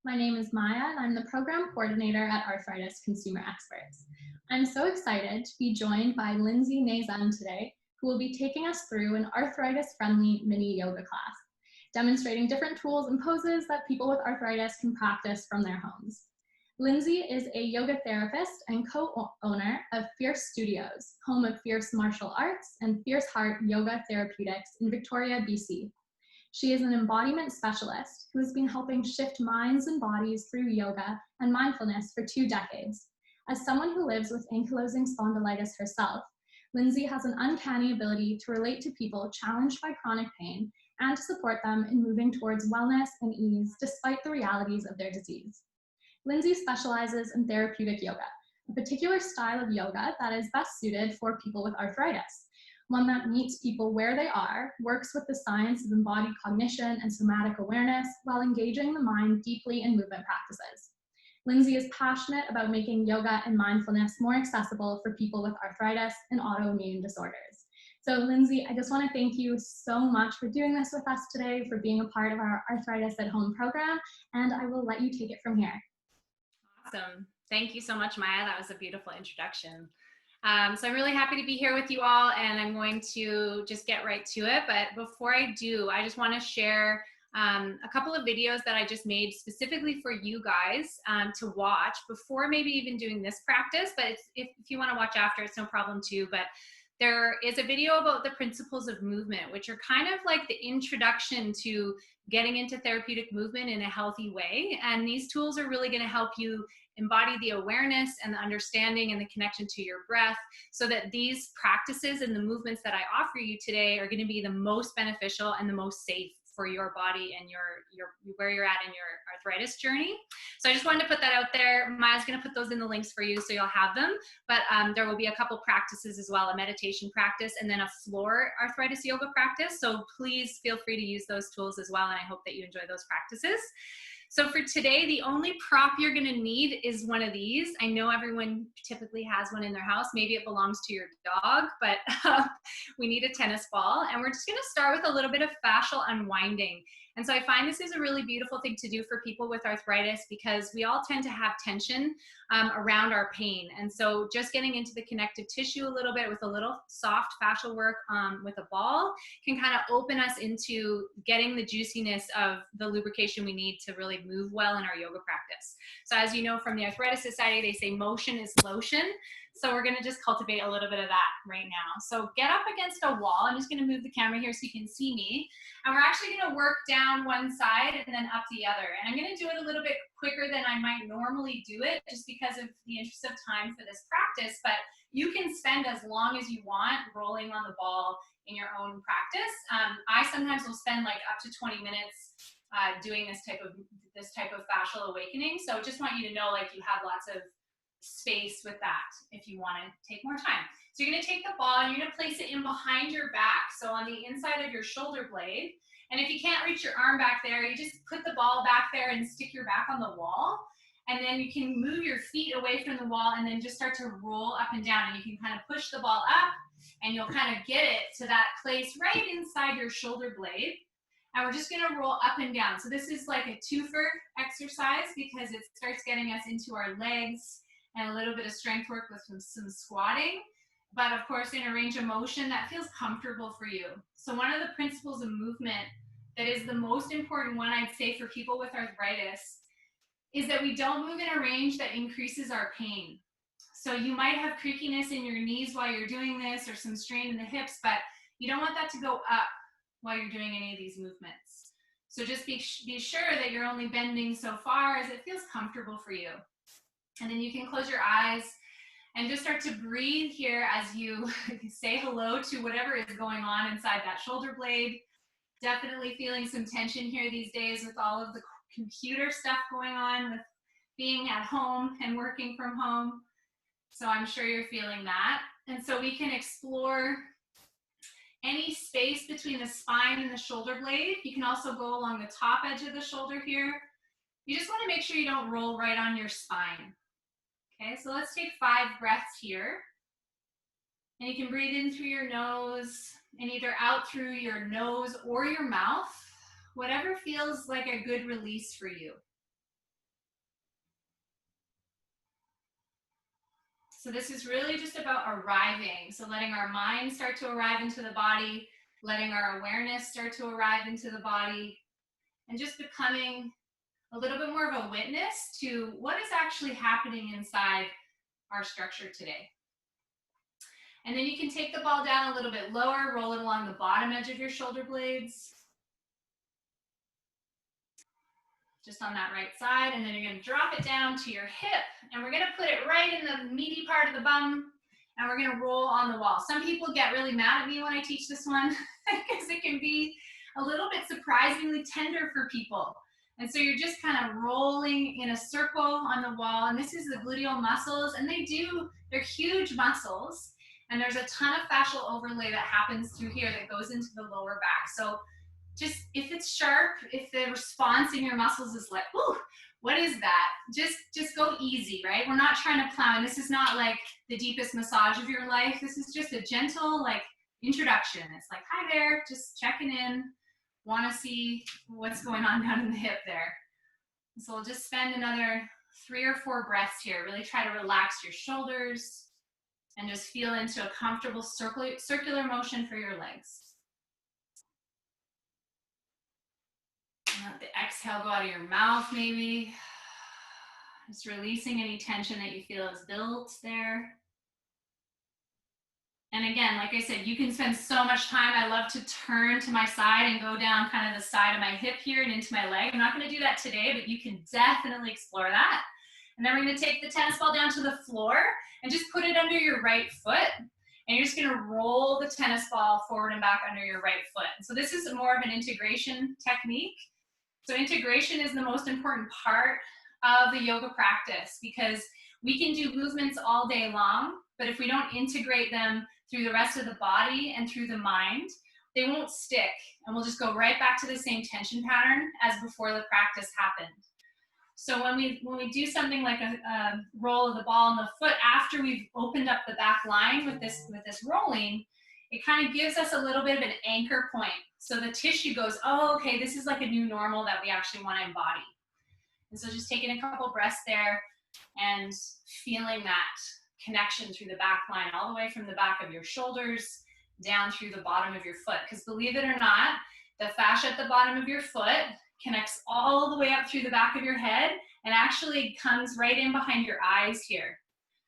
My name is Maya, and I'm the program coordinator at Arthritis Consumer Experts. I'm so excited to be joined by Lindsay Knazan today, who will be taking us through an arthritis-friendly mini yoga class, demonstrating different tools and poses that people with arthritis can practice from their homes. Lindsay is a yoga therapist and co-owner of Fierce Studios, home of Fierce Martial Arts and FierceHeart Yoga Therapeutics in Victoria, BC. She is an embodiment specialist who has been helping shift minds and bodies through yoga and mindfulness for 2 decades. As someone who lives with ankylosing spondylitis herself, Lindsay has an uncanny ability to relate to people challenged by chronic pain and to support them in moving towards wellness and ease despite the realities of their disease. Lindsay specializes in therapeutic yoga, a particular style of yoga that is best suited for people with arthritis, one that meets people where they are, works with the science of embodied cognition and somatic awareness while engaging the mind deeply in movement practices. Lindsay is passionate about making yoga and mindfulness more accessible for people with arthritis and autoimmune disorders. So Lindsay, I just want to thank you so much for doing this with us today, for being a part of our Arthritis at Home program, and I will let you take it from here. Awesome. Thank you so much, Maya. That was a beautiful introduction. So I'm really happy to be here with you all, and I'm going to just get right to it. But before I do, I just want to share a couple of videos that I just made specifically for you guys to watch before maybe even doing this practice. But if you want to watch after, it's no problem too. But there is a video about the principles of movement, which are kind of like the introduction to getting into therapeutic movement in a healthy way. And these tools are really going to help you embody the awareness and the understanding and the connection to your breath, so that these practices and the movements that I offer you today are going to be the most beneficial and the most safe for your body and your where you're at in your arthritis journey. So I just wanted to put that out there. Maya's going to put those in the links for you so you'll have them. But there will be a couple practices as well, a meditation practice and then a floor arthritis yoga practice. So please feel free to use those tools as well, and I hope that you enjoy those practices. So for today, the only prop you're going to need is one of these. I know everyone typically has one in their house. Maybe it belongs to your dog, but we need a tennis ball. And we're just going to start with a little bit of fascial unwinding. And so I find this is a really beautiful thing to do for people with arthritis, because we all tend to have tension around our pain. And so just getting into the connective tissue a little bit with a little soft fascial work with a ball can kind of open us into getting the juiciness of the lubrication we need to really move well in our yoga practice. So as you know from the Arthritis Society, they say motion is lotion. So we're going to just cultivate a little bit of that right now. So get up against a wall. I'm just going to move the camera here so you can see me. And we're actually going to work down one side and then up the other. And I'm going to do it a little bit quicker than I might normally do it, just because of the interest of time for this practice. But you can spend as long as you want rolling on the ball in your own practice. I sometimes will spend like up to 20 minutes doing this type of fascial awakening. So just want you to know, like, you have lots of space with that if you want to take more time. So you're going to take the ball and you're going to place it in behind your back, so on the inside of your shoulder blade. And if you can't reach your arm back there, you just put the ball back there and stick your back on the wall. And then you can move your feet away from the wall and then just start to roll up and down. And you can kind of push the ball up and you'll kind of get it to that place right inside your shoulder blade. And we're just going to roll up and down. So this is like a twofer exercise, because it starts getting us into our legs and a little bit of strength work with some squatting, but of course in a range of motion that feels comfortable for you. So one of the principles of movement that is the most important one, I'd say, for people with arthritis is that we don't move in a range that increases our pain. So you might have creakiness in your knees while you're doing this, or some strain in the hips, but you don't want that to go up while you're doing any of these movements. So just be sure that you're only bending so far as it feels comfortable for you. And then you can close your eyes and just start to breathe here as you say hello to whatever is going on inside that shoulder blade. Definitely feeling some tension here these days with all of the computer stuff going on, with being at home and working from home. So I'm sure you're feeling that. And so we can explore any space between the spine and the shoulder blade. You can also go along the top edge of the shoulder here. You just want to make sure you don't roll right on your spine. Okay, so let's take 5 breaths here. And you can breathe in through your nose and either out through your nose or your mouth, whatever feels like a good release for you. So this is really just about arriving. So letting our mind start to arrive into the body, letting our awareness start to arrive into the body, and just becoming a little bit more of a witness to what is actually happening inside our structure today. And then you can take the ball down a little bit lower, roll it along the bottom edge of your shoulder blades, just on that right side, and then you're going to drop it down to your hip, and we're going to put it right in the meaty part of the bum, and we're going to roll on the wall. Some people get really mad at me when I teach this one because it can be a little bit surprisingly tender for people. And so you're just kind of rolling in a circle on the wall, and this is the gluteal muscles, and they're huge muscles, and there's a ton of fascial overlay that happens through here that goes into the lower back. So just if it's sharp, if the response in your muscles is like, ooh, what is that? Just go easy, right? We're not trying to plow, and this is not like the deepest massage of your life. This is just a gentle like introduction. It's like, hi there, just checking in. Want to see what's going on down in the hip there. So we'll just spend another 3 or 4 breaths here. Really try to relax your shoulders and just feel into a comfortable circular motion for your legs. Let the exhale go out of your mouth maybe. Just releasing any tension that you feel is built there. And again, like I said, you can spend so much time. I love to turn to my side and go down kind of the side of my hip here and into my leg. I'm not going to do that today, but you can definitely explore that. And then we're going to take the tennis ball down to the floor and just put it under your right foot. And you're just going to roll the tennis ball forward and back under your right foot. And so this is more of an integration technique. So integration is the most important part of the yoga practice because we can do movements all day long, but if we don't integrate them through the rest of the body and through the mind, they won't stick, and we'll just go right back to the same tension pattern as before the practice happened. So when we do something like a roll of the ball in the foot after we've opened up the back line with this rolling, it kind of gives us a little bit of an anchor point. So the tissue goes, oh, okay, this is like a new normal that we actually want to embody. And so just taking a couple breaths there and feeling that connection through the back line, all the way from the back of your shoulders down through the bottom of your foot. Because believe it or not, the fascia at the bottom of your foot connects all the way up through the back of your head and actually comes right in behind your eyes here.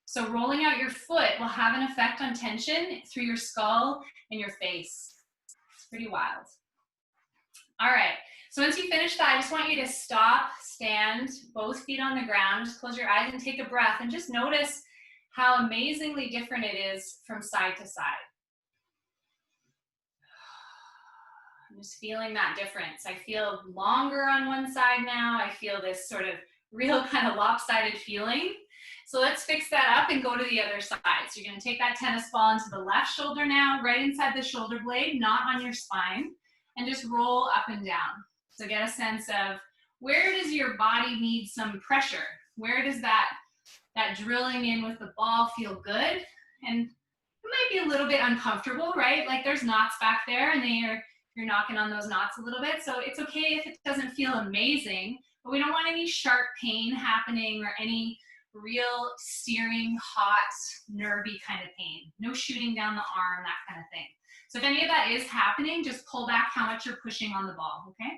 So rolling out your foot will have an effect on tension through your skull and your face. It's pretty wild. All right, so once you finish that, I just want you to stop, stand, both feet on the ground, just close your eyes and take a breath and just notice how amazingly different it is from side to side. I'm just feeling that difference. I feel longer on one side now. I feel this sort of real kind of lopsided feeling. So let's fix that up and go to the other side. So you're going to take that tennis ball into the left shoulder now, right inside the shoulder blade, not on your spine, and just roll up and down. So get a sense of where does your body need some pressure? Where does that drilling in with the ball feel good? And it might be a little bit uncomfortable, right? Like there's knots back there and you're knocking on those knots a little bit. So it's okay if it doesn't feel amazing, but we don't want any sharp pain happening or any real searing, hot, nervy kind of pain. No shooting down the arm, that kind of thing. So if any of that is happening, just pull back how much you're pushing on the ball, okay?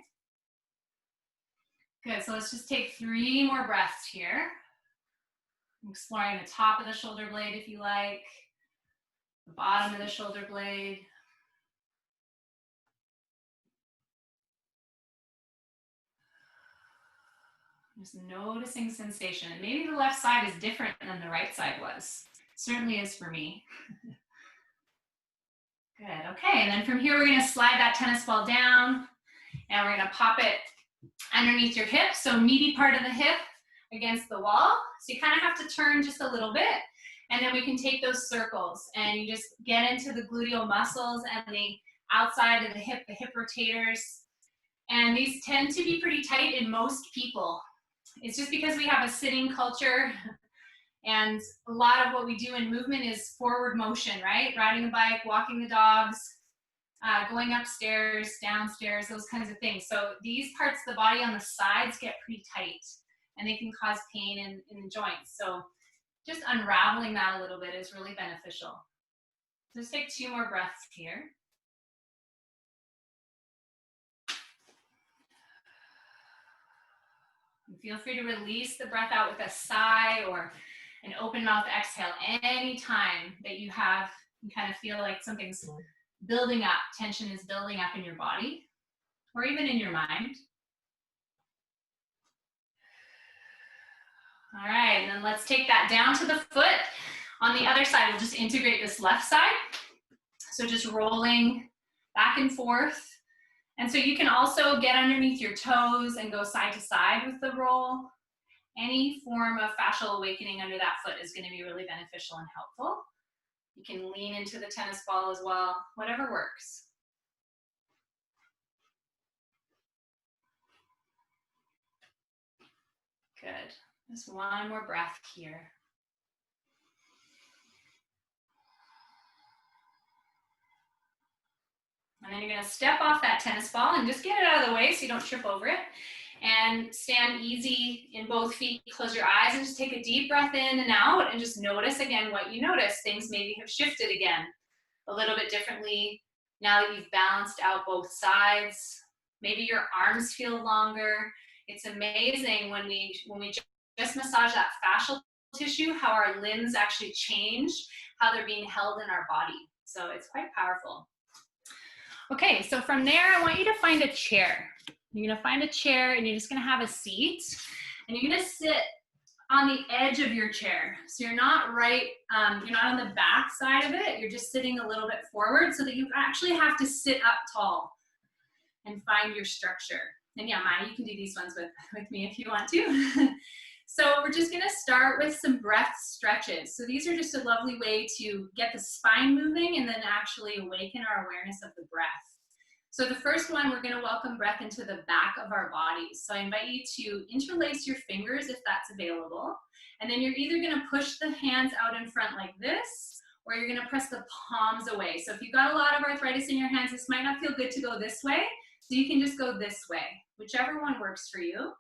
Good, so let's just take 3 more breaths here. Exploring the top of the shoulder blade if you like, the bottom of the shoulder blade. Just noticing sensation. Maybe the left side is different than the right side was. Certainly is for me. Good, okay, and then from here we're gonna slide that tennis ball down and we're gonna pop it underneath your hip, so meaty part of the hip against the wall. So you kind of have to turn just a little bit, and then we can take those circles and you just get into the gluteal muscles and the outside of the hip rotators. And these tend to be pretty tight in most people. It's just because we have a sitting culture, and a lot of what we do in movement is forward motion, right? Riding a bike, walking the dogs, going upstairs, downstairs, those kinds of things. So these parts of the body on the sides get pretty tight, and they can cause pain in the joints. So just unraveling that a little bit is really beneficial. Let's take 2 more breaths here. And feel free to release the breath out with a sigh or an open mouth exhale anytime that you kind of feel like something's building up, tension is building up in your body or even in your mind. All right, and then let's take that down to the foot. On the other side, we'll just integrate this left side. So just rolling back and forth. And so you can also get underneath your toes and go side to side with the roll. Any form of fascial awakening under that foot is going to be really beneficial and helpful. You can lean into the tennis ball as well, whatever works. Good. Just one more breath here. And then you're going to step off that tennis ball and just get it out of the way so you don't trip over it. And stand easy in both feet. Close your eyes and just take a deep breath in and out and just notice again what you notice. Things maybe have shifted again a little bit differently now that you've balanced out both sides. Maybe your arms feel longer. It's amazing when we just massage that fascial tissue, how our limbs actually change, how they're being held in our body. So it's quite powerful. Okay, so from there, I want you to find a chair. You're gonna find a chair and you're just gonna have a seat and you're gonna sit on the edge of your chair. So you're not you're not on the back side of it, you're just sitting a little bit forward so that you actually have to sit up tall and find your structure. And yeah, Maya, you can do these ones with me if you want to. So we're just gonna start with some breath stretches. So these are just a lovely way to get the spine moving and then actually awaken our awareness of the breath. So the first one, we're gonna welcome breath into the back of our bodies. So I invite you to interlace your fingers if that's available. And then you're either gonna push the hands out in front like this, or you're gonna press the palms away. So if you've got a lot of arthritis in your hands, this might not feel good to go this way. So you can just go this way, whichever one works for you.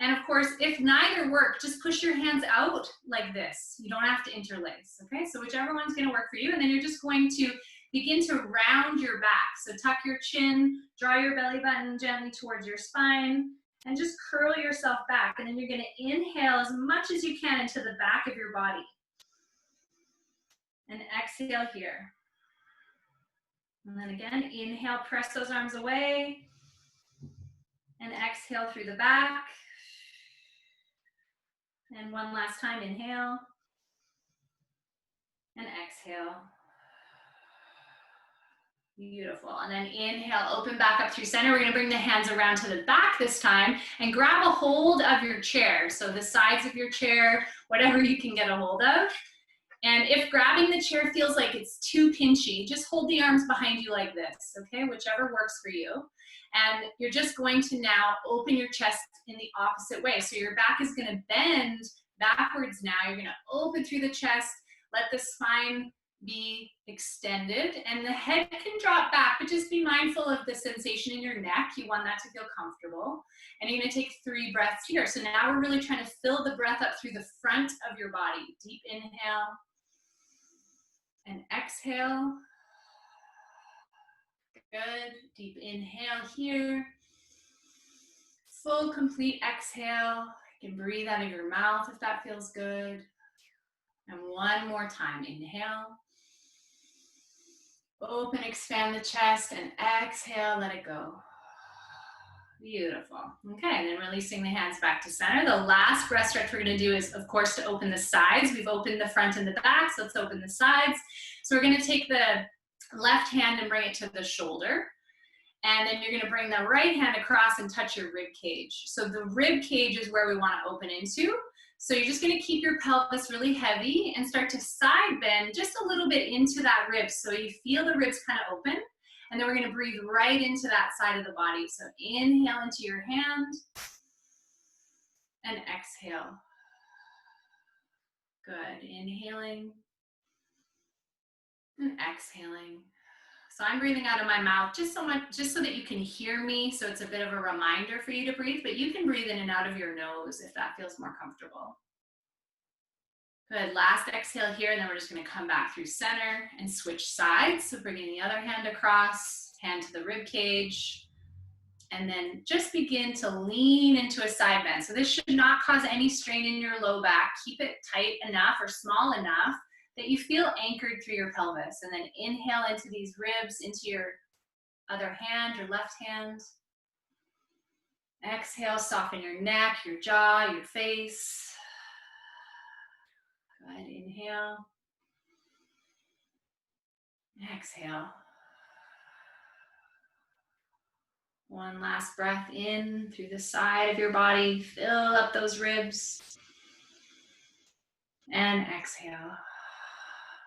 And of course, if neither work, just push your hands out like this. You don't have to interlace, okay? So whichever one's gonna work for you. And then you're just going to begin to round your back. So tuck your chin, draw your belly button gently towards your spine, and just curl yourself back. And then you're gonna inhale as much as you can into the back of your body. And exhale here. And then again, inhale, press those arms away. And exhale through the back. And one last time, inhale. And exhale. Beautiful. And then inhale, open back up through center. We're going to bring the hands around to the back this time and grab a hold of your chair. So the sides of your chair, whatever you can get a hold of. And if grabbing the chair feels like it's too pinchy, just hold the arms behind you like this, okay? Whichever works for you. And you're just going to now open your chest in the opposite way. So your back is going to bend backwards now. You're going to open through the chest, let the spine be extended, and the head can drop back, but just be mindful of the sensation in your neck. You want that to feel comfortable. And you're going to take 3 breaths here. So now we're really trying to fill the breath up through the front of your body. Deep inhale and exhale. Good. Deep inhale here. Full, complete exhale. You can breathe out of your mouth if that feels good. And one more time. Inhale. Open, expand the chest, and exhale, let it go. Beautiful. Okay, and then releasing the hands back to center. The last breath stretch we're going to do is, of course, to open the sides. We've opened the front and the back, so let's open the sides. So we're going to take the left hand and bring it to the shoulder. And then you're going to bring the right hand across and touch your rib cage. So the rib cage is where we want to open into. So you're just going to keep your pelvis really heavy and start to side bend just a little bit into that rib so you feel the ribs kind of open. And then we're going to breathe right into that side of the body. So inhale into your hand and exhale. Good. Inhaling and exhaling. So I'm breathing out of my mouth just so that you can hear me. So it's a bit of a reminder for you to breathe, but you can breathe in and out of your nose if that feels more comfortable. Good, last exhale here, and then we're just gonna come back through center and switch sides. So bringing the other hand across, hand to the rib cage, and then just begin to lean into a side bend. So this should not cause any strain in your low back. Keep it tight enough or small enough that you feel anchored through your pelvis. And then inhale into these ribs, into your other hand, your left hand. Exhale, soften your neck, your jaw, your face. Good, inhale. Exhale. One last breath in through the side of your body. Fill up those ribs. And exhale.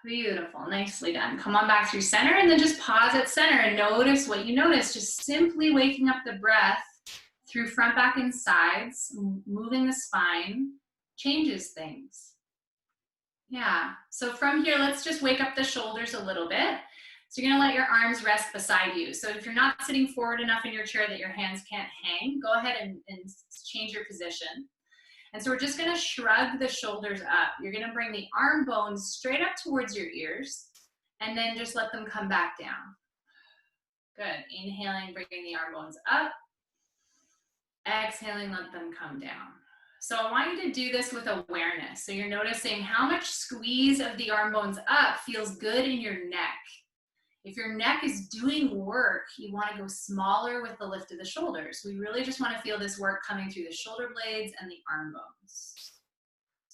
Beautiful, nicely done. Come on back through center and then just pause at center and notice what you notice. Just simply waking up the breath through front, back, and sides, moving the spine, changes things. Yeah, so from here, let's just wake up the shoulders a little bit. So you're gonna let your arms rest beside you. So if you're not sitting forward enough in your chair that your hands can't hang, go ahead and change your position. And so we're just gonna shrug the shoulders up. You're gonna bring the arm bones straight up towards your ears and then just let them come back down. Good, inhaling, bringing the arm bones up. Exhaling, let them come down. So I want you to do this with awareness. So you're noticing how much squeeze of the arm bones up feels good in your neck. If your neck is doing work, you want to go smaller with the lift of the shoulders. We really just want to feel this work coming through the shoulder blades and the arm bones.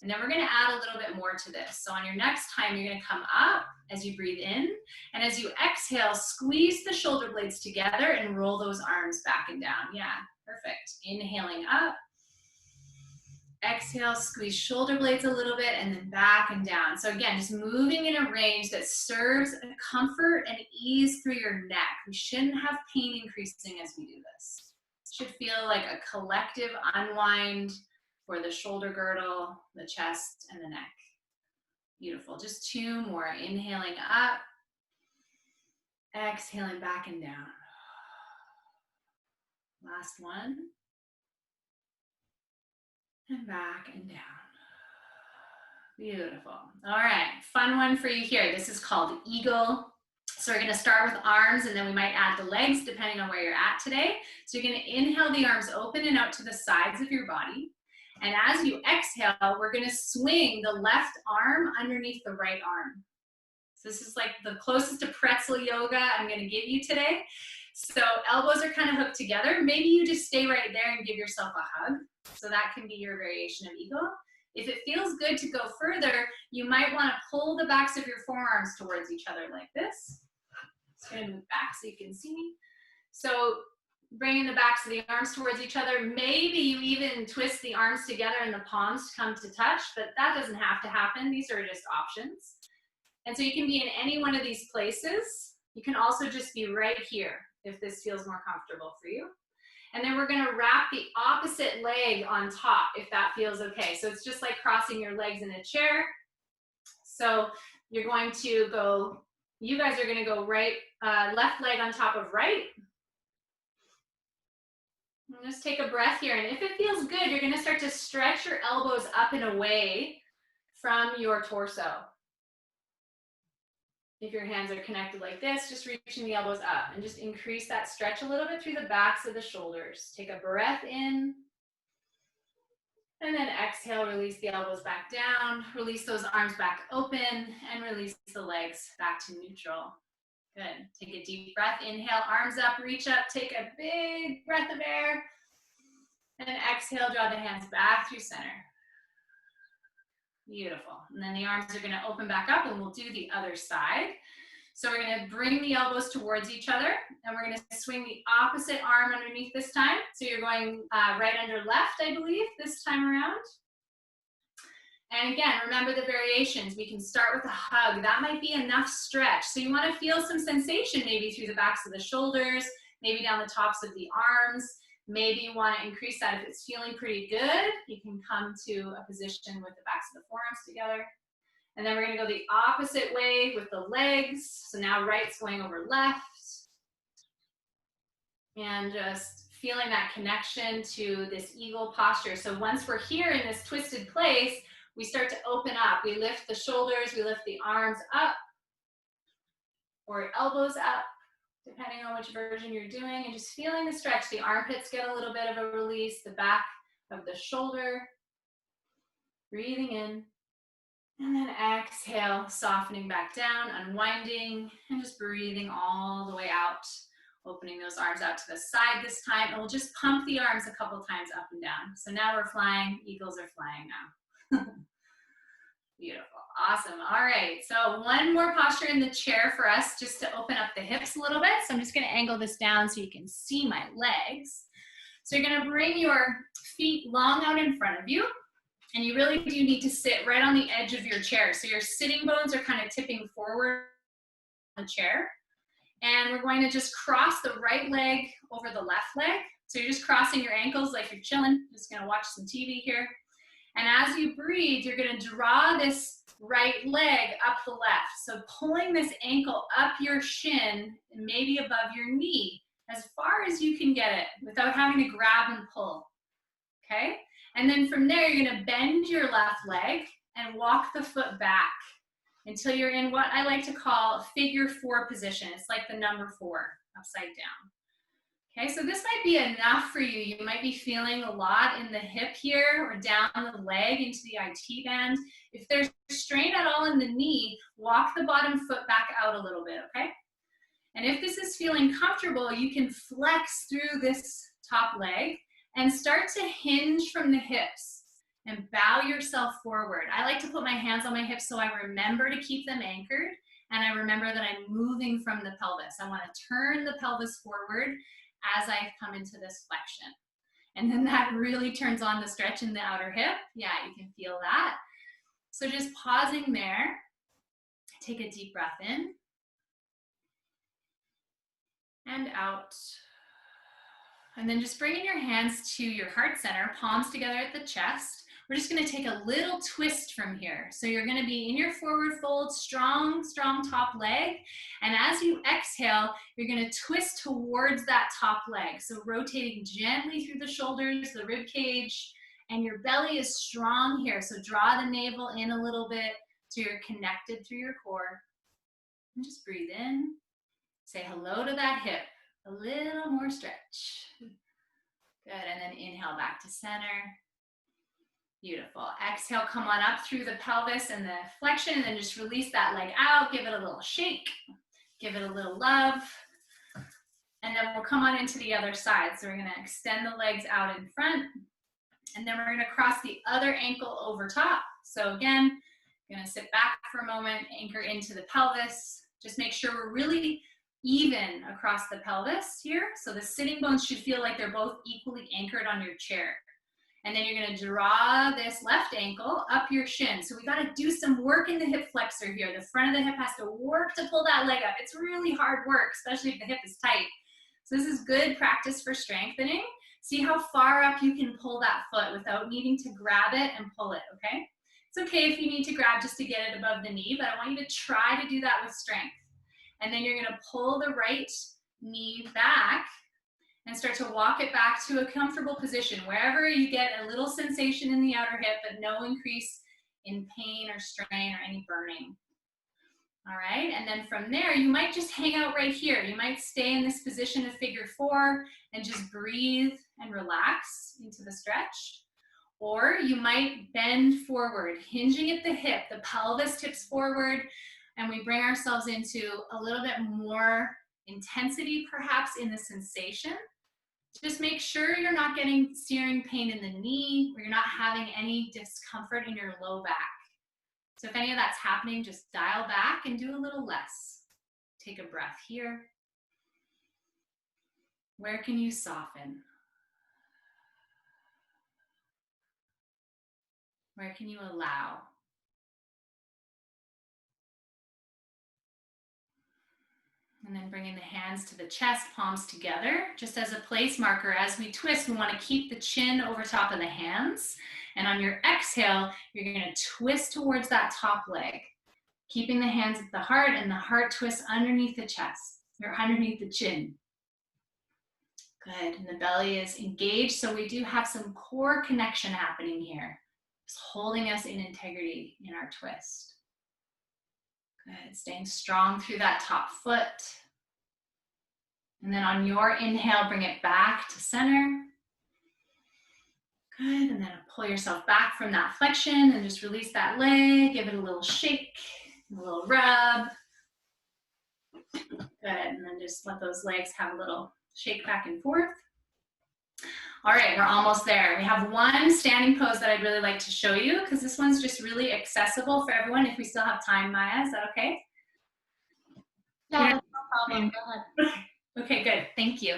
And then we're going to add a little bit more to this. So on your next time, you're going to come up as you breathe in. And as you exhale, squeeze the shoulder blades together and roll those arms back and down. Yeah, perfect. Inhaling up. Exhale, squeeze shoulder blades a little bit and then back and down. So again, just moving in a range that serves comfort and ease through your neck. We shouldn't have pain increasing as we do this. It should feel like a collective unwind for the shoulder girdle, the chest, and the neck. Beautiful. Just two more. Inhaling up. Exhaling back and down. Last one. And back and down. Beautiful. All right, fun one for you here. This is called eagle. So we're gonna start with arms and then we might add the legs depending on where you're at today. So you're gonna inhale the arms open and out to the sides of your body. And as you exhale, we're gonna swing the left arm underneath the right arm. So this is like the closest to pretzel yoga I'm gonna give you today. So elbows are kind of hooked together. Maybe you just stay right there and give yourself a hug. So that can be your variation of eagle. If it feels good to go further, you might want to pull the backs of your forearms towards each other like this. Just going to move back so you can see me. So bringing the backs of the arms towards each other. Maybe you even twist the arms together and the palms come to touch, but that doesn't have to happen. These are just options. And so you can be in any one of these places. You can also just be right here if this feels more comfortable for you. And then we're gonna wrap the opposite leg on top if that feels okay. So it's just like crossing your legs in a chair. So you're going to go, you guys are gonna go right, left leg on top of right. And just take a breath here. And if it feels good, you're gonna start to stretch your elbows up and away from your torso. If your hands are connected like this, just reaching the elbows up and just increase that stretch a little bit through the backs of the shoulders. Take a breath in and then exhale, release the elbows back down, release those arms back open and release the legs back to neutral. Good. Take a deep breath, inhale, arms up, reach up, take a big breath of air and then exhale, draw the hands back through center. Beautiful. And then the arms are going to open back up and we'll do the other side. So we're going to bring the elbows towards each other and we're going to swing the opposite arm underneath this time. So you're going right under left, I believe, this time around. And again, remember the variations. We can start with a hug. That might be enough stretch. So you want to feel some sensation maybe through the backs of the shoulders, maybe down the tops of the arms. Maybe you want to increase that. If it's feeling pretty good, you can come to a position with the backs of the forearms together. And then we're going to go the opposite way with the legs. So now right's going over left. And just feeling that connection to this eagle posture. So once we're here in this twisted place, we start to open up. We lift the shoulders, we lift the arms up, or elbows up, depending on which version you're doing, and just feeling the stretch. The armpits get a little bit of a release, the back of the shoulder. Breathing in, and then exhale, softening back down, unwinding, and just breathing all the way out. Opening those arms out to the side this time, and we'll just pump the arms a couple times up and down. So now we're flying, eagles are flying now. Beautiful, awesome. All right, so one more posture in the chair for us, just to open up the hips a little bit. So I'm just gonna angle this down so you can see my legs. So you're gonna bring your feet long out in front of you, and you really do need to sit right on the edge of your chair. So your sitting bones are kind of tipping forward on the chair. And we're going to just cross the right leg over the left leg. So you're just crossing your ankles like you're chilling. Just gonna watch some TV here. And as you breathe, you're gonna draw this right leg up the left. So pulling this ankle up your shin, and maybe above your knee, as far as you can get it without having to grab and pull, okay? And then from there, you're gonna bend your left leg and walk the foot back until you're in what I like to call figure 4 position. It's like the number 4 upside down. Okay, so this might be enough for you. You might be feeling a lot in the hip here or down the leg into the IT band. If there's strain at all in the knee, walk the bottom foot back out a little bit, okay? And if this is feeling comfortable, you can flex through this top leg and start to hinge from the hips and bow yourself forward. I like to put my hands on my hips so I remember to keep them anchored, and I remember that I'm moving from the pelvis. I want to turn the pelvis forward as I come into this flexion. And then that really turns on the stretch in the outer hip. Yeah, you can feel that. So just pausing there, take a deep breath in and out. And then just bringing your hands to your heart center, palms together at the chest. We're just gonna take a little twist from here. So you're gonna be in your forward fold, strong, strong top leg. And as you exhale, you're gonna twist towards that top leg. So rotating gently through the shoulders, the rib cage, and your belly is strong here. So draw the navel in a little bit so you're connected through your core. And just breathe in, say hello to that hip. A little more stretch. Good, and then inhale back to center. Beautiful. Exhale, come on up through the pelvis and the flexion, and then just release that leg out. Give it a little shake. Give it a little love. And then we'll come on into the other side. So we're gonna extend the legs out in front, and then we're gonna cross the other ankle over top. So again, gonna sit back for a moment, anchor into the pelvis. Just make sure we're really even across the pelvis here. So the sitting bones should feel like they're both equally anchored on your chair. And then you're gonna draw this left ankle up your shin. So we gotta do some work in the hip flexor here. The front of the hip has to work to pull that leg up. It's really hard work, especially if the hip is tight. So this is good practice for strengthening. See how far up you can pull that foot without needing to grab it and pull it, okay? It's okay if you need to grab just to get it above the knee, but I want you to try to do that with strength. And then you're gonna pull the right knee back and start to walk it back to a comfortable position, wherever you get a little sensation in the outer hip, but no increase in pain or strain or any burning. All right, and then from there, you might just hang out right here. You might stay in this position of figure 4 and just breathe and relax into the stretch. Or you might bend forward, hinging at the hip, the pelvis tips forward, and we bring ourselves into a little bit more intensity, perhaps, in the sensation. Just make sure you're not getting searing pain in the knee, or you're not having any discomfort in your low back. So if any of that's happening, just dial back and do a little less. Take a breath here. Where can you soften? Where can you allow? And then bringing the hands to the chest, palms together, just as a place marker. As we twist, we want to keep the chin over top of the hands. And on your exhale, you're going to twist towards that top leg, keeping the hands at the heart, and the heart twists underneath the chest, or underneath the chin. Good, and the belly is engaged, so we do have some core connection happening here. Just holding us in integrity in our twist. Good, staying strong through that top foot. And then on your inhale, bring it back to center. Good, and then pull yourself back from that flexion and just release that leg, give it a little shake, a little rub. Good, and then just let those legs have a little shake back and forth. All right, we're almost there. We have one standing pose that I'd really like to show you because this one's just really accessible for everyone. If we still have time, Maya, is that okay? Yeah, that's no problem. Go ahead. Okay, good. Thank you.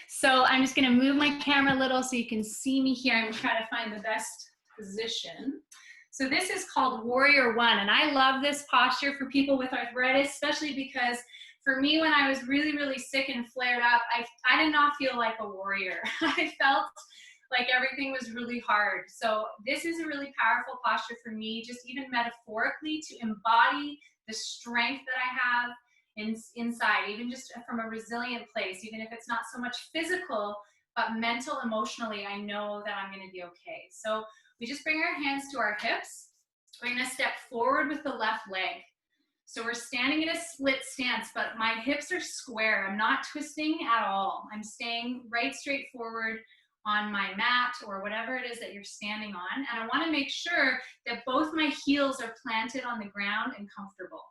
So I'm just going to move my camera a little so you can see me here. I'm going to try to find the best position. So this is called Warrior One, and I love this posture for people with arthritis, especially because for me, when I was really, really sick and flared up, I did not feel like a warrior. I felt like everything was really hard. So this is a really powerful posture for me, just even metaphorically, to embody the strength that I have inside, even just from a resilient place, even if it's not so much physical, but mental, emotionally, I know that I'm going to be okay. So we just bring our hands to our hips. We're going to step forward with the left leg. So we're standing in a split stance, but my hips are square. I'm not twisting at all. I'm staying right straight forward on my mat or whatever it is that you're standing on. And I want to make sure that both my heels are planted on the ground and comfortable.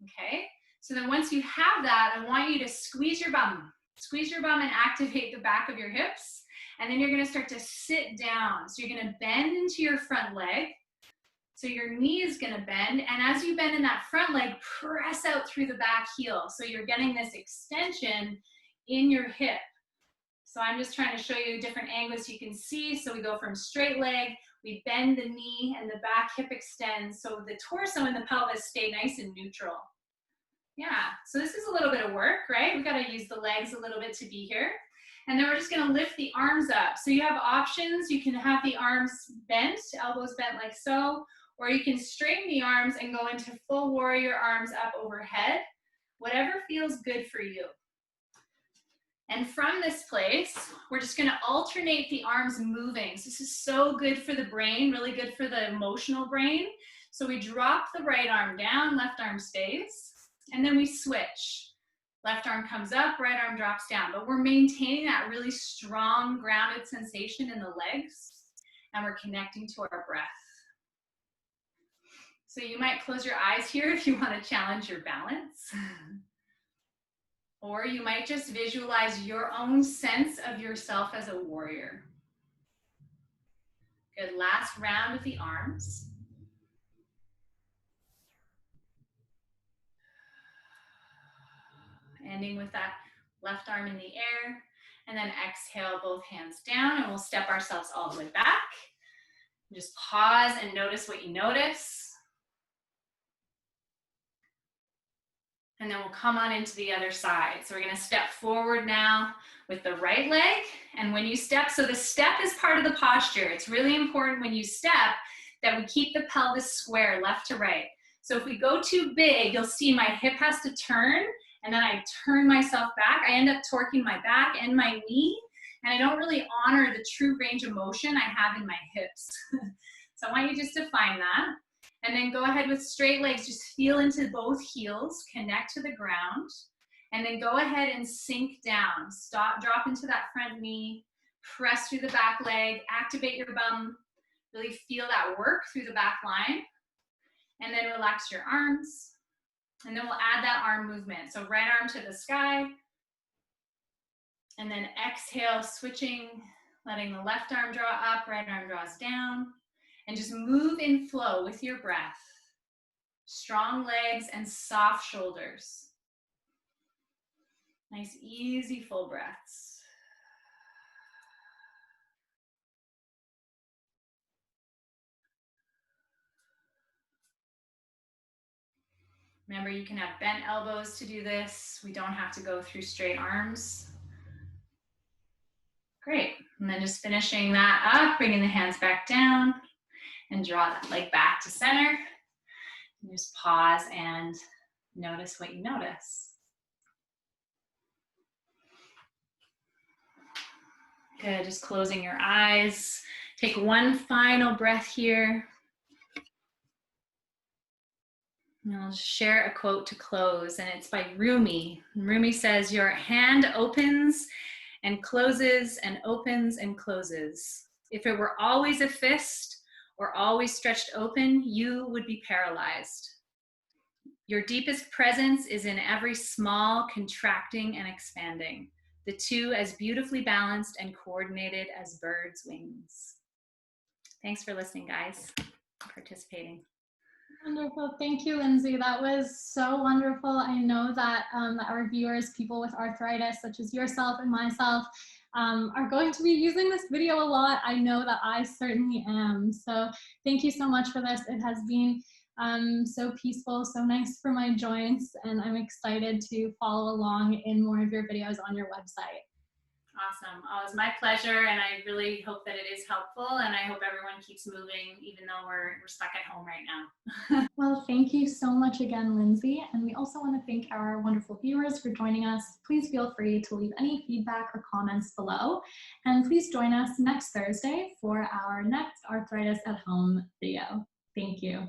Okay? So then once you have that, I want you to squeeze your bum. Squeeze your bum and activate the back of your hips. And then you're going to start to sit down. So you're going to bend into your front leg. So your knee is going to bend. And as you bend in that front leg, press out through the back heel. So you're getting this extension in your hip. So I'm just trying to show you different angles you can see. So we go from straight leg, we bend the knee, and the back hip extends. So the torso and the pelvis stay nice and neutral. Yeah, so this is a little bit of work, right? We've got to use the legs a little bit to be here. And then we're just going to lift the arms up. So you have options. You can have the arms bent, elbows bent like so, or you can straighten the arms and go into full warrior, arms up overhead, whatever feels good for you. And from this place, we're just going to alternate the arms moving. So this is so good for the brain, really good for the emotional brain. So we drop the right arm down, left arm stays. And then we switch. Left arm comes up, right arm drops down. But we're maintaining that really strong, grounded sensation in the legs. And we're connecting to our breath. So you might close your eyes here if you want to challenge your balance. Or you might just visualize your own sense of yourself as a warrior. Good, last round with the arms. Ending with that left arm in the air, and then exhale both hands down, and we'll step ourselves all the way back. Just pause and notice what you notice. And then we'll come on into the other side. So we're going to step forward now with the right leg, and when you step, so the step is part of the posture. It's really important when you step that we keep the pelvis square left to right. So if we go too big, you'll see my hip has to turn, and then I turn myself back. I end up torquing my back and my knee, and I don't really honor the true range of motion I have in my hips. So I want you just to find that. And then go ahead with straight legs. Just feel into both heels, connect to the ground, and then go ahead and sink down. Stop, drop into that front knee, press through the back leg, activate your bum, really feel that work through the back line, and then relax your arms. And then we'll add that arm movement. So right arm to the sky, and then exhale, switching, letting the left arm draw up, right arm draws down, and just move in flow with your breath. Strong legs and soft shoulders. Nice, easy, full breaths. Remember, you can have bent elbows to do this. We don't have to go through straight arms. Great. And then just finishing that up, bringing the hands back down and draw that leg back to center. And just pause and notice what you notice. Good, just closing your eyes. Take one final breath here. And I'll just share a quote to close, and it's by Rumi. Rumi says, "Your hand opens and closes and opens and closes. If it were always a fist or always stretched open, you would be paralyzed. Your deepest presence is in every small contracting and expanding, the two as beautifully balanced and coordinated as birds' wings." Thanks for listening, guys, participating. Wonderful. Thank you, Lindsay. That was so wonderful. I know that, that our viewers, people with arthritis, such as yourself and myself, are going to be using this video a lot. I know that I certainly am. So thank you so much for this. It has been so peaceful, so nice for my joints, and I'm excited to follow along in more of your videos on your website. Awesome. Oh, it's my pleasure, and I really hope that it is helpful, and I hope everyone keeps moving even though we're stuck at home right now. Well, thank you so much again, Lindsay. And we also want to thank our wonderful viewers for joining us. Please feel free to leave any feedback or comments below. And please join us next Thursday for our next Arthritis at Home video. Thank you.